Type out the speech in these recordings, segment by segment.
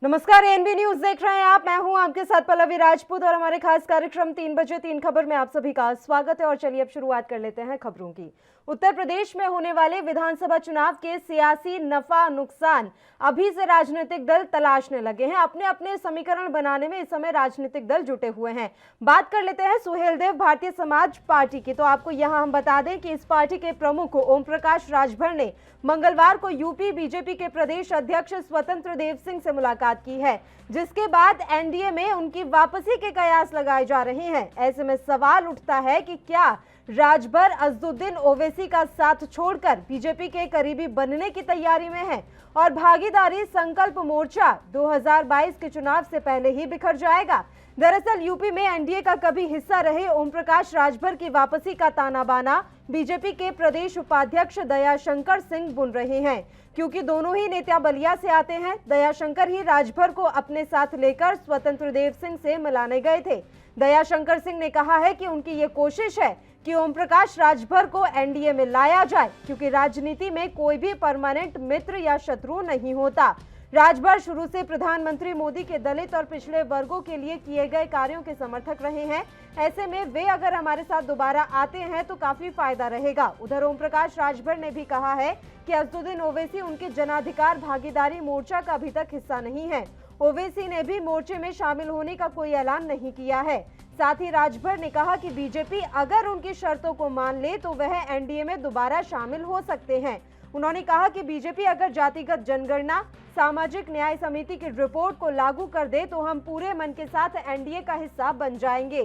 नमस्कार, ANB news देख रहे हैं आप। मैं हूं आपके साथ पल्लवी राजपूत और हमारे खास कार्यक्रम 3 बजे 3 खबर में आप सभी का स्वागत है। और चलिए अब शुरुआत कर लेते हैं खबरों की। उत्तर प्रदेश में होने वाले विधानसभा चुनाव के सियासी नफा नुकसान अभी से राजनीतिक दल तलाशने लगे हैं। अपने अपने समीकरण बनाने में इस समय राजनीतिक दल जुटे हुए हैं। बात कर लेते हैं सुहेलदेव भारतीय समाज पार्टी की। तो आपको यहां हम बता दें कि इस पार्टी के प्रमुख ओम प्रकाश राजभर ने मंगलवार को यूपी बीजेपी के प्रदेश अध्यक्ष स्वतंत्र देव सिंह से मुलाकात की है, जिसके बाद एनडीए में उनकी वापसी के कयास लगाए जा रहे हैं। ऐसे में सवाल उठता है कि क्या राजभर असदुद्दीन ओवैसी का साथ छोड़कर बीजेपी के करीबी बनने की तैयारी में है और भागीदारी संकल्प मोर्चा 2022 के चुनाव से पहले ही बिखर जाएगा। दरअसल यूपी में एनडीए का कभी हिस्सा रहे ओम प्रकाश राजभर की वापसी का ताना बाना बीजेपी के प्रदेश उपाध्यक्ष दयाशंकर सिंह बुन रहे हैं, क्योंकि दोनों ही नेता बलिया से आते हैं। दयाशंकर ही राजभर को अपने साथ लेकर स्वतंत्र देव सिंह से मिलाने गए थे। दयाशंकर सिंह ने कहा है कि उनकी ये कोशिश है कि ओम प्रकाश राजभर को एनडीए में लाया जाए, क्योंकि राजनीति में कोई भी परमानेंट मित्र या शत्रु नहीं होता। राजभर शुरू से प्रधानमंत्री मोदी के दलित और पिछड़े वर्गों के लिए किए गए कार्यों के समर्थक रहे हैं। ऐसे में वे अगर हमारे साथ दोबारा आते हैं तो काफी फायदा रहेगा। उधर ओम प्रकाश राजभर ने भी कहा है कि असदुद्दीन ओवैसी उनके जनाधिकार भागीदारी मोर्चा का अभी तक हिस्सा नहीं है। ओवैसी ने भी मोर्चे में शामिल होने का कोई ऐलान नहीं किया है। साथ ही राजभर ने कहा कि बीजेपी अगर उनकी शर्तों को मान ले तो वह एनडीए में दोबारा शामिल हो सकते हैं। उन्होंने कहा कि बीजेपी अगर जातिगत जनगणना सामाजिक न्याय समिति की रिपोर्ट को लागू कर दे तो हम पूरे मन के साथ एनडीए का हिस्सा बन जाएंगे।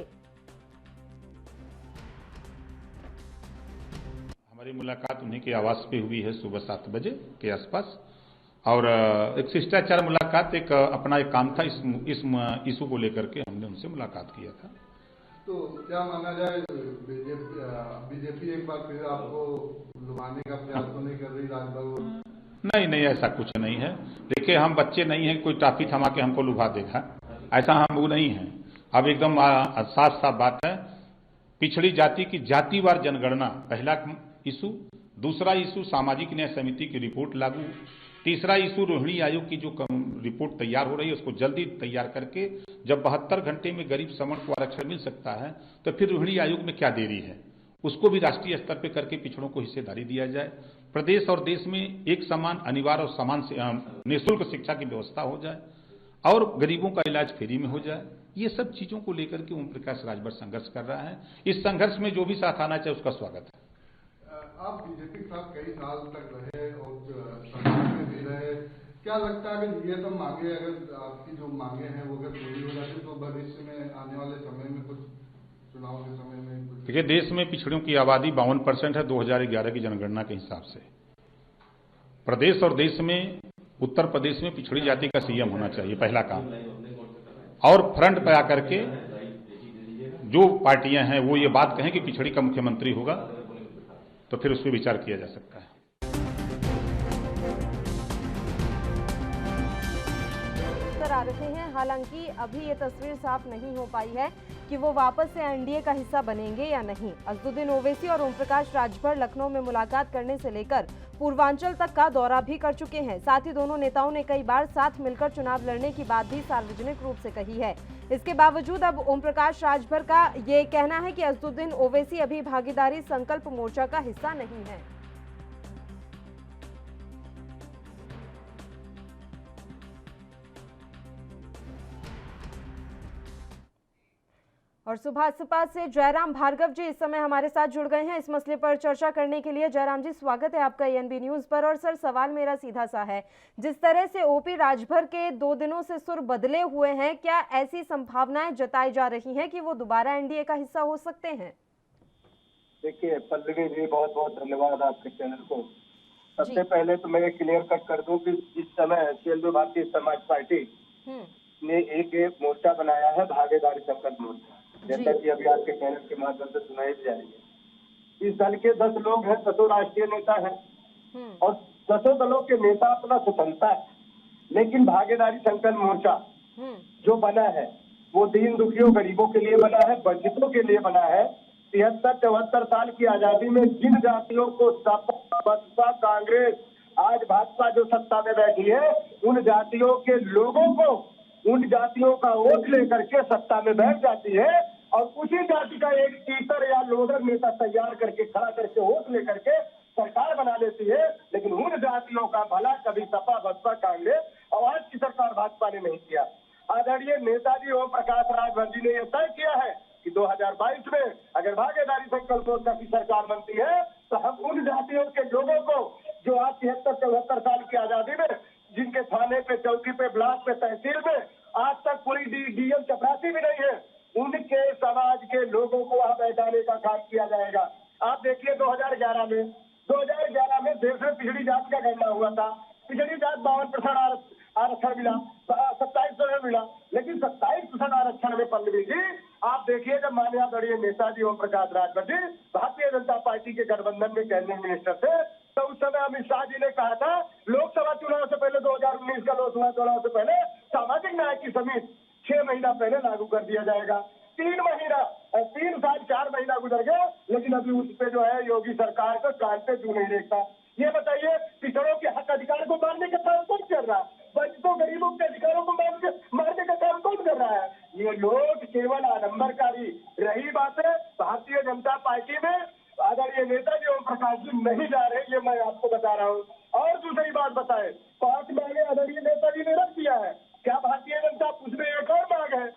हमारी मुलाकात उन्हीं के आवास पे हुई है सुबह 7 बजे के आसपास, और एक शिष्टाचार मुलाकात, एक अपना एक काम था इस इशू को लेकर के हमने उनसे मुलाकात किया था। तो क्या माना जाए, बीजेपी एक बार फिर आपको लुभाने का प्रयास तो नहीं कर रही राजभर? नहीं, ऐसा कुछ नहीं है। देखिए, हम बच्चे नहीं हैं, कोई टाफी थमा के हमको लुभा देगा, ऐसा हम वो नहीं है। अब एकदम साफ साफ बात है, पिछड़ी जाति की जातिवार जनगणना पहला इशू, दूसरा इशू सामाजिक न्याय समिति की रिपोर्ट लागू, तीसरा इशू रोहिणी आयोग की जो रिपोर्ट तैयार हो रही है उसको जल्दी तैयार करके, जब 72 घंटे में गरीब सवर्ण को आरक्षण मिल सकता है तो फिर रोहिणी आयोग में क्या देरी है, उसको भी राष्ट्रीय स्तर पे करके पिछड़ों को हिस्सेदारी दिया जाए। प्रदेश और देश में एक समान अनिवार्य और समान निःशुल्क शिक्षा की व्यवस्था हो जाए और गरीबों का इलाज फ्री में हो जाए। ये सब चीजों को लेकर के ओम प्रकाश राजभर संघर्ष कर रहा है। इस संघर्ष में जो भी साथ आना चाहे उसका स्वागत है। आप बीजेपी के साथ कई साल तक रहे और सरकार में भी रहे, क्या लगता है कि ये सब मांगे, अगर आपकी जो मांगे हैं वो अगर पूरी हो जाती तो भविष्य में आने वाले समय में कुछ चुनाव के समय में कुछ? देखिए, देश में पिछड़ों की आबादी 52% है 2011 की जनगणना के हिसाब से। प्रदेश और देश में उत्तर प्रदेश में पिछड़ी जाति का सीएम होना चाहिए, पहला काम। और फ्रंट पे आकर के जो पार्टियां हैं वो ये बात कहें कि पिछड़ी का मुख्यमंत्री होगा तो फिर उस पर विचार किया जा सकता है। आ रहे हैं, हालांकि अभी ये तस्वीर साफ नहीं हो पाई है कि वो वापस से एनडीए का हिस्सा बनेंगे या नहीं। असदुद्दीन ओवैसी और ओम प्रकाश राजभर लखनऊ में मुलाकात करने से लेकर पूर्वांचल तक का दौरा भी कर चुके हैं। साथ ही दोनों नेताओं ने कई बार साथ मिलकर चुनाव लड़ने की बात भी सार्वजनिक रूप से कही है। इसके बावजूद अब ओम प्रकाश राजभर का ये कहना है कि असदुद्दीन ओवैसी अभी भागीदारी संकल्प मोर्चा का हिस्सा नहीं है। और सुभाषपा से जयराम भार्गव जी इस समय हमारे साथ जुड़ गए हैं इस मसले पर चर्चा करने के लिए। जयराम जी, स्वागत है आपका एएनबी न्यूज पर। और सर, सवाल मेरा सीधा सा है, जिस तरह से ओपी राजभर के 2 दिनों से सुर बदले हुए हैं, क्या ऐसी संभावनाएं जताई जा रही हैं कि वो दोबारा एनडीए का हिस्सा हो सकते हैं? देखिए पल्लवी जी, बहुत बहुत धन्यवाद आपके चैनल को। सबसे पहले तो मैं क्लियर कट कर दूं कि इस समय सुहेलदेव भारतीय समाज पार्टी ने एक मोर्चा बनाया है, भागीदारी संकल्प मोर्चा, जैसा कि अभी आपके चैनल के माध्यम से सुनाई जाएगी। इस दल के 10 लोग हैं, 10 राष्ट्रीय नेता हैं और 10 दलों के नेता अपना स्वतंत्रता है, लेकिन भागीदारी संकल्प मोर्चा जो बना है वो दीन दुखियों गरीबों के लिए बना है, वंचितों के लिए बना है। 73-74 साल की आजादी में जिन जातियों को सपा, बसपा, कांग्रेस आज भाजपा जो सत्ता में बैठी है, उन जातियों के लोगों को, उन जातियों का वोट लेकर के सत्ता में बैठ जाती है और उसी जाति का एक टीचर या लोडर नेता तैयार करके खड़ा करके वोट लेकर के सरकार बना लेती है। लेकिन उन जातियों का भला कभी सपा बसपा कांग्रेस और आज की सरकार भाजपा ने नहीं किया। आदरणीय नेताजी ओम प्रकाश राजभर जी ने यह तय किया है कि 2022 में अगर भागीदारी संकल्प मोर्चा की सरकार बनती है तो हम उन जातियों के लोगों को जो आज 73-74 साल की आजादी में जिनके थाने पे, चौकी पे, ब्लॉक पे, तहसील में आज तक पूरी डीएम चपरासी भी नहीं है, उनके समाज के लोगों को वहां बैठाने का काम किया जाएगा। आप देखिए 2011 में देश में पिछड़ी जात का गणना हुआ था। पिछड़ी जात 52% आरक्षण मिला, 27% मिला, लेकिन 27% आरक्षण में पल्लवी जी आप देखिए जब माननीय आदरणीय नेताजी ओम प्रकाश राजभर जी भारतीय जनता पार्टी के गठबंधन में कैबिनेट मिनिस्टर थे, तो उस समय अमित शाह जी ने कहा था लोकसभा चुनाव से पहले 2019 का लोकसभा चुनाव से पहले सामाजिक न्याय की समिति 6 महीना पहले लागू कर दिया जाएगा। 3 साल 4 महीना गुजर गए, लेकिन अभी उस पे जो है योगी सरकार को कान पे जू नहीं देखता। ये बताइए पिछड़ों के हक अधिकार को मारने का काम कौन कर रहा है? वंचितों गरीबों के अधिकारों को मारने का काम कौन कर रहा है? ये लोग केवल आडंबरकारी। रही बात है भारतीय जनता पार्टी में आदरणीय नेताजी ओम प्रकाश जी नहीं जा रहे, ये मैं आपको बता रहा हूँ। और दूसरी बात बताए 5 मांगे आदरणीय नेताजी ने रख दिया है। क्या भारतीय जनता उसमें एक और मांग है?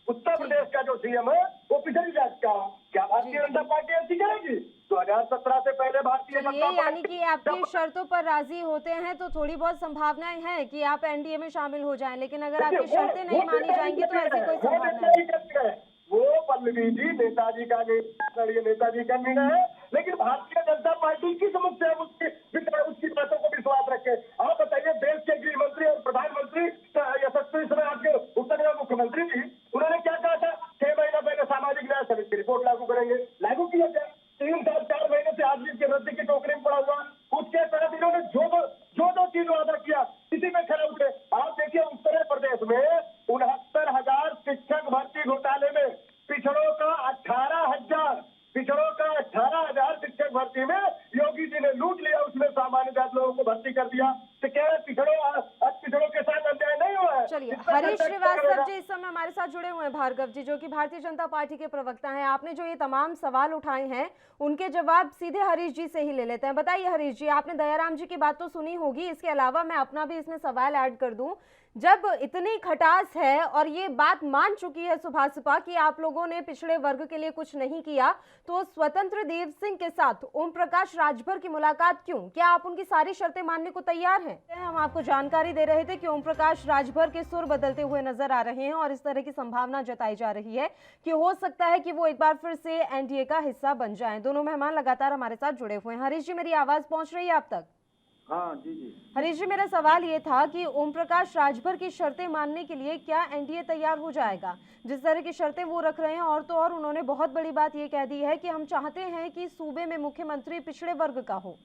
उत्तर प्रदेश का जो सीएम है वो पिछड़ी जात का, क्या भारतीय जनता पार्टी ऐसी करेगी? 2017 से पहले भारतीय जनता पार्टी यानी कि आपकी शर्तों पर राजी होते हैं तो थोड़ी बहुत संभावनाएं हैं कि आप एनडीए में शामिल हो जाएं, लेकिन अगर आपकी शर्तें नहीं मानी जाएंगी तो ऐसी कोई संभावना नहीं है। वो पल्लवी जी नेताजी का निर्णय है, लेकिन भारतीय जनता पार्टी किस मुख से उसकी बातों को विश्वास रखे? आप बताइए देश के गृह मंत्री और प्रधानमंत्री यशस्वी स्वराज के उत्तर मुख्यमंत्री जी उन्होंने क्या कहा था? 6 महीना पहले सामाजिक न्याय समिति की रिपोर्ट लागू करेंगे, लागू किया जाए। 3 साल 4 महीने से आज के रद्दी की टोकरी में पड़ा हुआ, उसके तहत इन्होंने जो दो चीज वादा किया इसी में खड़े उतरे। आप देखिए उत्तर प्रदेश में 69,000 शिक्षक भर्ती घोटाले में पिछड़ों का 18,000 शिक्षक भर्ती में योगी जी ने लूट लिया, उसमें सामान्य जात लोगों को भर्ती कर दिया। तो क्या पिछड़ों के साथ अन्याय नहीं हुआ है? चलिए, हरीश श्रीवास्तव जी इस समय हमारे साथ जुड़े हुए हैं, भार्गव जी जो कि भारतीय जनता पार्टी के प्रवक्ता हैं। आपने जो ये तमाम सवाल उठाए हैं उनके जवाब सीधे हरीश जी से ही ले लेते हैं। बताइए हरीश जी, आपने दयाराम जी की बात तो सुनी होगी, इसके अलावा मैं अपना भी इसमें सवाल ऐड कर दूं। जब इतनी खटास है और ये बात मान चुकी है सुभाषपा कि आप लोगों ने पिछड़े वर्ग के लिए कुछ नहीं किया, तो स्वतंत्र देव सिंह के साथ ओम प्रकाश राजभर की मुलाकात क्यों? क्या आप उनकी सारी शर्तें मानने को तैयार हैं? हम आपको जानकारी दे रहे थे कि ओम प्रकाश राजभर के सुर बदलते हुए नजर आ रहे हैं और इस तरह की संभावना जताई जा रही है कि हो सकता है कि वो एक बार फिर से एनडीए का हिस्सा बन जाएं। दोनों मेहमान लगातार हमारे साथ जुड़े हुए हैं। हरीश जी, मेरी आवाज पहुंच रही है आप तक? हाँ जी। हरीश जी, मेरा सवाल ये था कि ओम प्रकाश राजभर की शर्तें मानने के लिए क्या एनडीए तैयार हो जाएगा? जिस तरह की शर्तें वो रख रहे हैं, और तो और उन्होंने बहुत बड़ी बात ये कह दी है कि हम चाहते हैं कि सूबे में मुख्यमंत्री पिछड़े वर्ग का हो।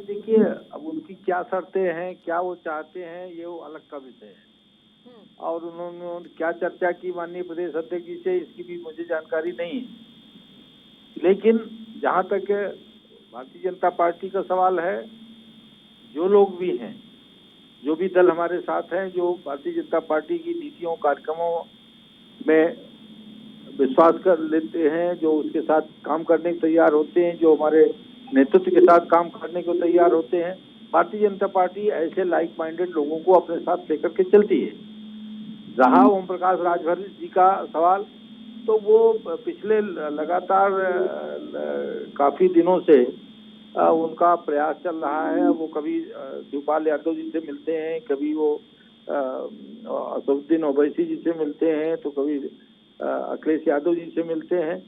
देखिए, अब उनकी क्या शर्तें हैं, क्या वो चाहते हैं, ये वो अलग का विषय है। और उन्होंने क्या चर्चा की माननीय प्रदेश अध्यक्ष जी से, इसकी भी मुझे जानकारी नहीं है। लेकिन जहाँ तक भारतीय जनता पार्टी का सवाल है, जो लोग भी हैं, जो भी दल हमारे साथ हैं, जो भारतीय जनता पार्टी की नीतियों कार्यक्रमों में विश्वास कर लेते हैं, जो उसके साथ काम करने को तैयार होते हैं, जो हमारे नेतृत्व के साथ काम करने को तैयार होते हैं, भारतीय जनता पार्टी ऐसे लाइक माइंडेड लोगों को अपने साथ लेकर के चलती है। रहा ओम प्रकाश राजभर जी का सवाल, तो वो पिछले लगातार काफी दिनों से उनका प्रयास चल रहा है। वो कभी शिवपाल यादव जी से मिलते हैं, कभी वो असदुद्दीन ओवैसी जी से मिलते हैं, तो कभी अखिलेश यादव जी से मिलते हैं।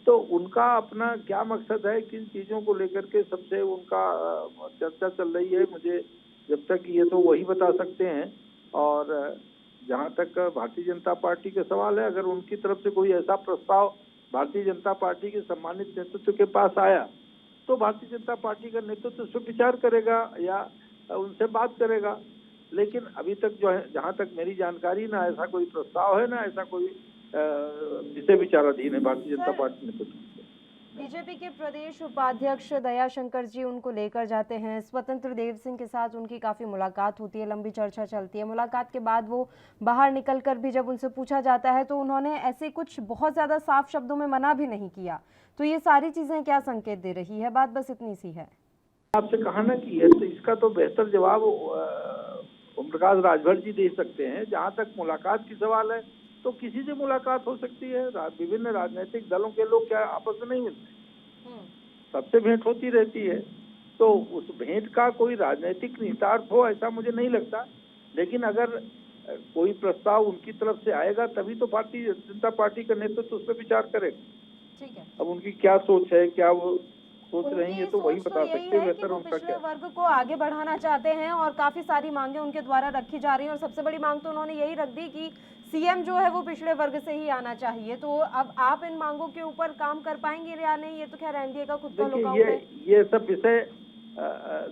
तो उनका अपना क्या मकसद है, किन चीज़ों को लेकर के सबसे उनका चर्चा चल रही है, मुझे जब तक ये तो वही बता सकते हैं। और जहाँ तक भारतीय जनता पार्टी का सवाल है, अगर उनकी तरफ से कोई ऐसा प्रस्ताव भारतीय जनता पार्टी के सम्मानित नेतृत्व के पास आया, तो भारतीय जनता पार्टी का नेतृत्व उस पर विचार करेगा या उनसे बात करेगा। लेकिन अभी तक जो है, जहाँ तक मेरी जानकारी, ना ऐसा कोई प्रस्ताव है, ना ऐसा कोई विषय विचाराधीन है भारतीय जनता पार्टी नेतृत्व। बीजेपी के प्रदेश उपाध्यक्ष दयाशंकर जी उनको लेकर जाते हैं। स्वतंत्र देव सिंह के साथ उनकी काफी मुलाकात होती है, लंबी चर्चा चलती है। मुलाकात के बाद वो बाहर निकलकर भी जब उनसे पूछा जाता है तो उन्होंने ऐसे कुछ बहुत ज्यादा साफ शब्दों में मना भी नहीं किया। तो ये सारी चीजें क्या संकेत दे रही है? बात बस इतनी सी है। आपसे कहा ना कि तो इसका तो बेहतर जवाब ओम प्रकाश राजभर जी दे सकते हैं। जहां तक मुलाकात की सवाल है तो किसी से मुलाकात हो सकती है। विभिन्न राजनीतिक दलों के लोग क्या आपस में नहीं मिलते, सबसे भेंट होती रहती है। तो उस भेंट का कोई राजनीतिक निहितार्थ हो ऐसा मुझे नहीं लगता। लेकिन अगर कोई प्रस्ताव उनकी तरफ से आएगा तभी तो भारतीय जनता पार्टी का नेतृत्व उस पर विचार करेगा। ठीक है। अब उनकी क्या सोच है, क्या वो सोच रही है, तो वही बता सकते हैं बेहतर उनका पिछड़े क्या। वर्ग को आगे बढ़ाना चाहते हैं और काफी सारी मांगे उनके द्वारा रखी जा रही हैं और सबसे बड़ी मांग तो उन्होंने यही रख दी कि सीएम जो है वो पिछड़े वर्ग से ही आना चाहिए। तो अब आप इन मांगों के ऊपर काम कर पाएंगे या नहीं, ये तो खैर एनडीए का खुद का लुकआउट है। ये सब विषय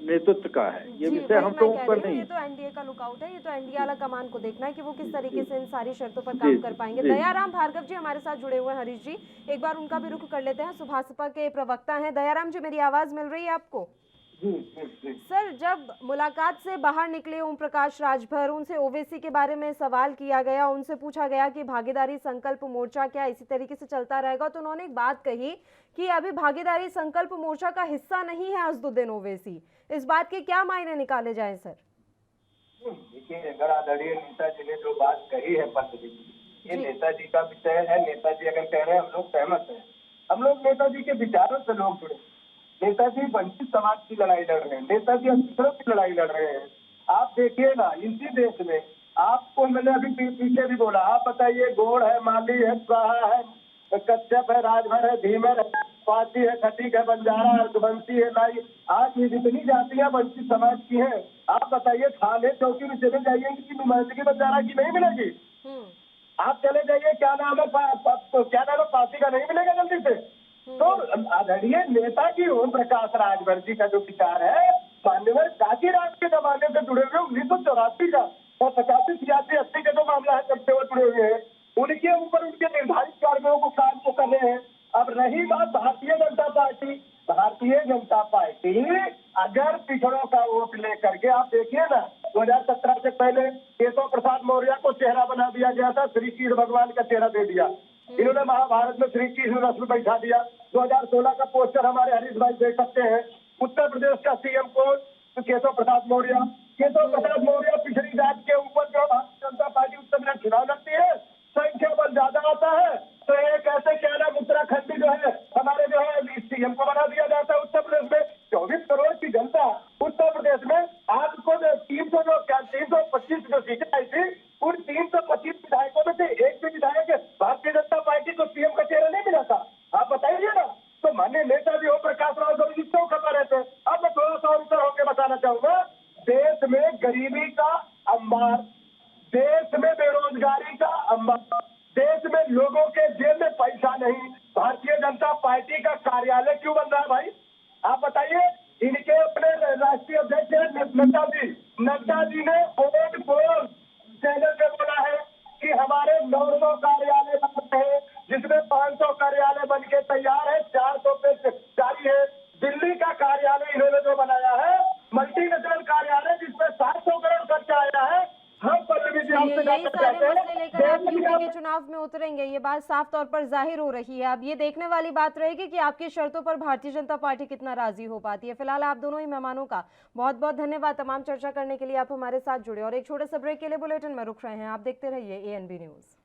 नेतृत्व का है, ये विषय हम लोगों पर नहीं। ये तो एनडीए का लुकआउट है, ये तो एनडीए वाला कमान को देखना है कि वो किस तरीके से इन सारी शर्तों पर काम कर पाएंगे। दयाराम भार्गव जी हमारे साथ जुड़े हुए हैं। हरीश जी, एक बार उनका भी रुख कर लेते हैं। सुभाषपा के प्रवक्ता हैं दयाराम जी, मेरी आवाज मिल रही है आपको? सर, जब मुलाकात से बाहर निकले ओम प्रकाश राजभर, उनसे ओवैसी के बारे में सवाल किया गया, उनसे पूछा गया कि भागीदारी संकल्प मोर्चा क्या इसी तरीके से चलता रहेगा, तो उन्होंने एक बात कही कि अभी भागीदारी संकल्प मोर्चा का हिस्सा नहीं है असदुद्दीन ओवैसी। इस बात के क्या मायने निकाले जाएं सर? देखिए, अगर आदरणीय नेताजी ने जो बात कही है पल्लवी जी, ये नेताजी का विषय है। नेताजी अगर कह रहे हैं हम लोग सहमत हैं। हम लोग नेताजी के विचारों से लोग जुड़े। नेताजी वंचित समाज की लड़ाई लड़ रहे हैं, नेताजी अस्पतालों की लड़ाई लड़ रहे हैं। आप देखिए ना, इसी देश में आपको मैंने अभी पीछे भी बोला, आप बताइए, गोड़ है, माली है, स्वाहा है, कश्यप है, राजभर है, धीमर है, पार्टी है, खटीक है, बंजारा है, रघुवंशी है, नाई। आज ये जितनी जातियां वंचित समाज की हैं, आप बताइए, थाने चौकी में चले जाइए, इनकी नुमाइंदगी बंजारा की नहीं मिलेगी। आप चले जाइए, क्या नाम है पार्टी का नहीं मिलेगा जल्दी से। तो आदरणीय नेता जी ओम प्रकाश राजभर जी का जो विचार है, मान्यवर काशीराज के जमाने से जुड़े हुए 1984 का और 85, 86, 80 का जो मामला है तब से वो जुड़े हुए हैं। उनके ऊपर उनके निर्धारित कार्यों को काम को कर रहे हैं। अब रही बात भारतीय जनता पार्टी, भारतीय जनता पार्टी अगर पिछड़ों का वोट लेकर के, आप देखिए ना, 2017 से पहले केशव प्रसाद मौर्य को चेहरा बना दिया गया था, श्री कृष्ण भगवान का चेहरा दे दिया। इन्होंने महाभारत में श्री कृष्ण रथ में बैठा दिया। 2016 का पोस्टर हमारे हरीश भाई देख सकते हैं। उत्तर प्रदेश का सीएम कौन? तो केशव प्रसाद मौर्य। केशव प्रसाद मौर्य पिछड़ी जात के ऊपर जो भारतीय जनता पार्टी उत्तर प्रदेश चुनाव लड़ती है, संख्या बल ज्यादा आता है, तो एक ऐसे क्या नाम उत्तराखंड जो है हमारे जो है सीएम को बना दिया जाता है। उत्तर प्रदेश में 24 करोड़ की जनता, उत्तर प्रदेश में आपको 325 जो सीटें आई थी, उन 325 विधायकों में से एक भी विधायक भारतीय जनता पार्टी को सीएम का चेहरा नहीं मिला था। आप बताइए ना। तो माननीय नेताजी ओम प्रकाश राजभर जी क्यों खबर रहते हैं? अब मैं थोड़ा सा उत्तर होकर बताना चाहूंगा। देश में गरीबी का अंबार, देश में बेरोजगारी का अंबार, देश में लोगों के जेब में पैसा नहीं, भारतीय जनता पार्टी का कार्यालय क्यों बन रहा है भाई? आप बताइए। इनके अपने राष्ट्रीय अध्यक्ष नड्डा जी ने बोल चैनल पे बोला है कि हमारे 900 कार्यालय बनते हैं, जिसमें 500 कार्यालय बन के तैयार है, 400 पे जारी है। दिल्ली का कार्यालय इन्होंने जो बनाया है, मल्टीनेशनल कार्यालय, जिसमें 700 करोड़ खर्चा आया है। हम पल्लवी जी आपसे जानना चाहते हैं, आप यूपी के चुनाव में उतरेंगे, ये बात साफ तौर पर जाहिर हो रही है। अब ये देखने वाली बात रहेगी कि आपकी शर्तों पर भारतीय जनता पार्टी कितना राजी हो पाती है। फिलहाल आप दोनों ही मेहमानों का बहुत बहुत धन्यवाद। तमाम चर्चा करने के लिए आप हमारे साथ जुड़े और एक छोटे से ब्रेक के लिए बुलेटिन में रुक रहे हैं। आप देखते रहिए ANB न्यूज।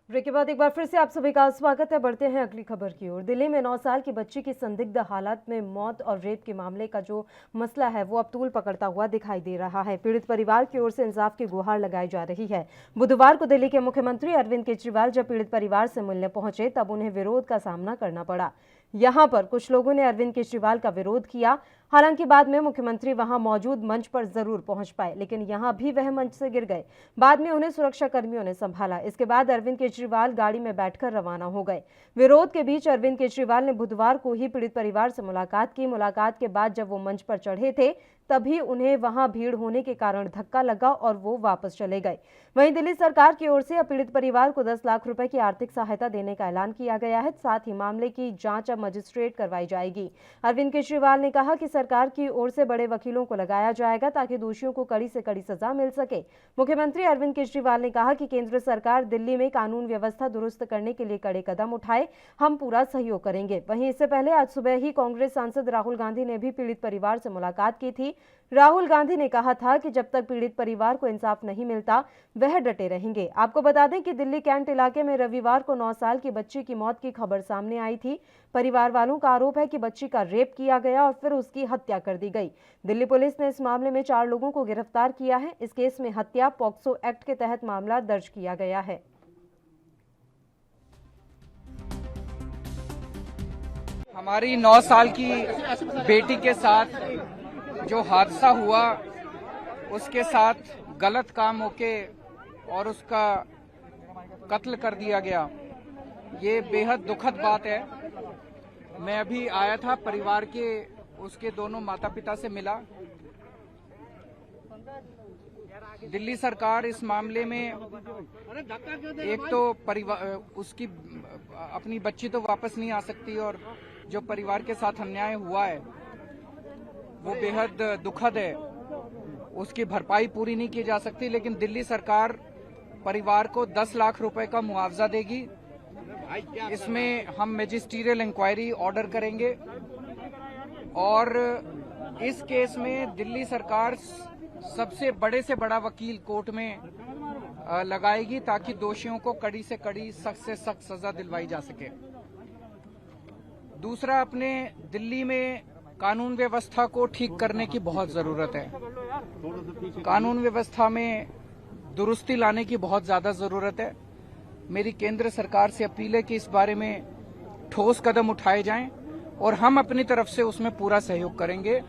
ब्रेक के बाद एक बार फिर से आप सभी का स्वागत है। बढ़ते हैं अगली खबर की ओर। दिल्ली में 9 साल की बच्ची की संदिग्ध हालत में मौत और रेप के मामले का जो मसला है वो अब तूल पकड़ता हुआ दिखाई दे रहा है। पीड़ित परिवार की ओर से इंसाफ की गुहार लगाई जा रही है। बुधवार को दिल्ली के मुख्यमंत्री अरविंद केजरीवाल जब पीड़ित परिवार से मिलने पहुंचे तब उन्हें विरोध का सामना करना पड़ा। यहां पर कुछ लोगों ने अरविंद केजरीवाल का विरोध किया। हालांकि बाद में मुख्यमंत्री वहां मौजूद मंच पर जरूर पहुंच पाए, लेकिन यहां भी वह मंच से गिर गए। बाद में उन्हें सुरक्षा कर्मियों ने संभाला। इसके बाद अरविंद केजरीवाल गाड़ी में बैठकर रवाना हो गए। विरोध के बीच अरविंद केजरीवाल ने बुधवार को ही पीड़ित परिवार से मुलाकात की। मुलाकात के बाद जब वो मंच पर चढ़े थे तभी उन्हें वहां भीड़ होने के कारण धक्का लगा और वो वापस चले गए। वहीं दिल्ली सरकार की ओर से अब पीड़ित परिवार को 10 लाख रुपए की आर्थिक सहायता देने का ऐलान किया गया है। साथ ही मामले की जांच अब मजिस्ट्रेट करवाई जाएगी। अरविंद केजरीवाल ने कहा कि सरकार की ओर से बड़े वकीलों को लगाया जाएगा ताकि दोषियों को कड़ी से कड़ी सजा मिल सके। मुख्यमंत्री अरविंद केजरीवाल ने कहा कि केंद्र सरकार दिल्ली में कानून व्यवस्था दुरुस्त करने के लिए कड़े कदम उठाए, हम पूरा सहयोग करेंगे। वहीं इससे पहले आज सुबह ही कांग्रेस सांसद राहुल गांधी ने भी पीड़ित परिवार से मुलाकात की थी। राहुल गांधी ने कहा था कि जब तक पीड़ित परिवार को इंसाफ नहीं मिलता वह डटे रहेंगे। आपको बता दें कि दिल्ली कैंट इलाके में रविवार को 9 साल की बच्ची की मौत की खबर सामने आई थी। परिवार वालों का आरोप है कि बच्ची का रेप किया गया और फिर उसकी हत्या कर दी गई। दिल्ली पुलिस ने इस मामले में 4 लोगों को गिरफ्तार किया है। इस केस में हत्या पॉक्सो एक्ट के तहत मामला दर्ज किया गया है। हमारी 9 साल की बेटी के साथ जो हादसा हुआ, उसके साथ गलत काम होके और उसका कत्ल कर दिया गया, ये बेहद दुखद बात है। मैं अभी आया था, परिवार के उसके दोनों माता पिता से मिला। दिल्ली सरकार इस मामले में एक तो परिवार उसकी अपनी बच्ची तो वापस नहीं आ सकती और जो परिवार के साथ अन्याय हुआ है वो बेहद दुखद है, उसकी भरपाई पूरी नहीं की जा सकती। लेकिन दिल्ली सरकार परिवार को 10 लाख रुपए का मुआवजा देगी। इसमें हम मैजिस्ट्रियल इंक्वायरी ऑर्डर करेंगे और इस केस में दिल्ली सरकार सबसे बड़े से बड़ा वकील कोर्ट में लगाएगी ताकि दोषियों को कड़ी से कड़ी, सख्त से सख्त सजा दिलवाई जा सके। दूसरा, अपने दिल्ली में कानून व्यवस्था को ठीक करने की बहुत जरूरत है। कानून व्यवस्था में दुरुस्ती लाने की बहुत ज्यादा जरूरत है। मेरी केंद्र सरकार से अपील है कि इस बारे में ठोस कदम उठाए जाएं और हम अपनी तरफ से उसमें पूरा सहयोग करेंगे।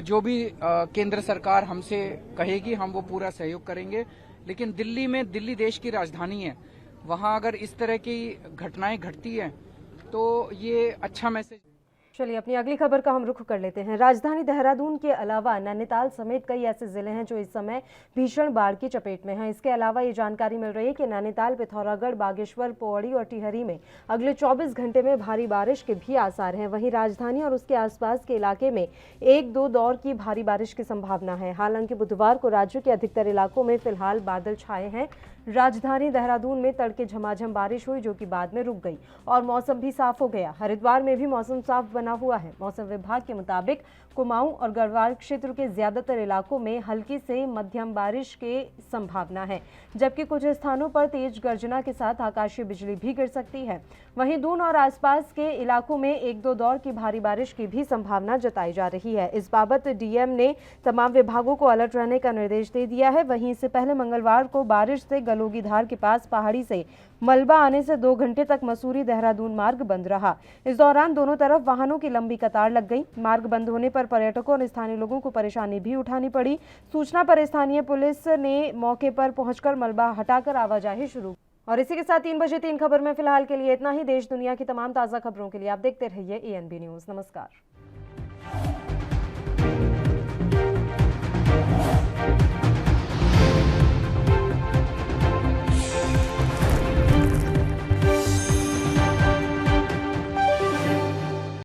जो भी केंद्र सरकार हमसे कहेगी हम वो पूरा सहयोग करेंगे। लेकिन दिल्ली देश की राजधानी है, वहां अगर इस तरह की घटनाएं घटती हैं तो ये अच्छा मैसेज। चलिए अपनी अगली खबर का हम रुख कर लेते हैं। राजधानी देहरादून के अलावा नैनीताल समेत कई ऐसे जिले हैं जो इस समय भीषण बाढ़ की चपेट में हैं। इसके अलावा ये जानकारी मिल रही है कि नैनीताल, पिथौरागढ़, बागेश्वर, पौड़ी और टिहरी में अगले 24 घंटे में भारी बारिश के भी आसार हैं। वहीं राजधानी और उसके आसपास के इलाके में 1-2 दौर की भारी बारिश की संभावना है। हालांकि बुधवार को राज्य के अधिकतर इलाकों में फिलहाल बादल छाए हैं। राजधानी देहरादून में तड़के झमाझम बारिश हुई जो कि बाद में रुक गई और मौसम भी साफ हो गया। हरिद्वार में भी मौसम साफ बना हुआ है। मौसम विभाग के मुताबिक कुमाऊं और गढ़वाल क्षेत्र के ज्यादातर इलाकों में हल्की से मध्यम बारिश की संभावना है, जबकि कुछ स्थानों पर तेज गर्जना के साथ आकाशीय बिजली भी गिर सकती है। वहीं दून और आसपास के इलाकों में 1-2 दौर की भारी बारिश की भी संभावना जताई जा रही है। इस बाबत डीएम ने तमाम विभागों को अलर्ट रहने का निर्देश दे दिया है। वहीं इससे पहले मंगलवार को बारिश से गलोगीधार के पास पहाड़ी से मलबा आने से 2 घंटे तक मसूरी देहरादून मार्ग बंद रहा। इस दौरान दोनों तरफ वाहनों की लंबी कतार लग गई। मार्ग बंद होने पर पर्यटकों और स्थानीय लोगों को परेशानी भी उठानी पड़ी। सूचना पर स्थानीय पुलिस ने मौके पर पहुंचकर मलबा हटाकर आवाजाही शुरू। और इसी के साथ 3 बजे 3 खबर में फिलहाल के लिए इतना ही। देश दुनिया की तमाम ताजा खबरों के लिए आप देखते रहिए ANB न्यूज। नमस्कार।